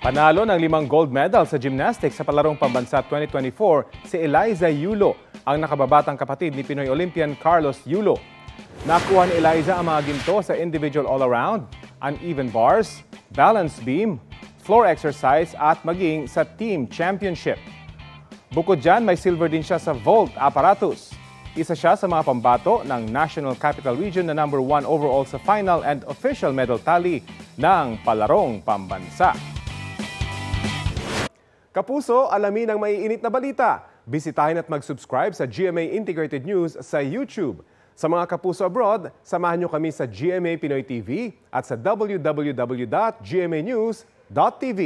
Panalo ng 5 gold medal sa gymnastics sa Palarong Pambansa 2024 si Eliza Yulo, ang nakababatang kapatid ni Pinoy Olympian Carlos Yulo. Nakuha ni Eliza ang mga ginto sa individual all-around, uneven bars, balance beam, floor exercise at maging sa team championship. Bukod dyan, may silver din siya sa vault apparatus. Isa siya sa mga pambato ng National Capital Region na number 1 overall sa final and official medal tally ng Palarong Pambansa. Kapuso, alamin ang maiinit na balita. Bisitahin at mag-subscribe sa GMA Integrated News sa YouTube. Sa mga kapuso abroad, samahan nyo kami sa GMA Pinoy TV at sa www.gmanews.tv.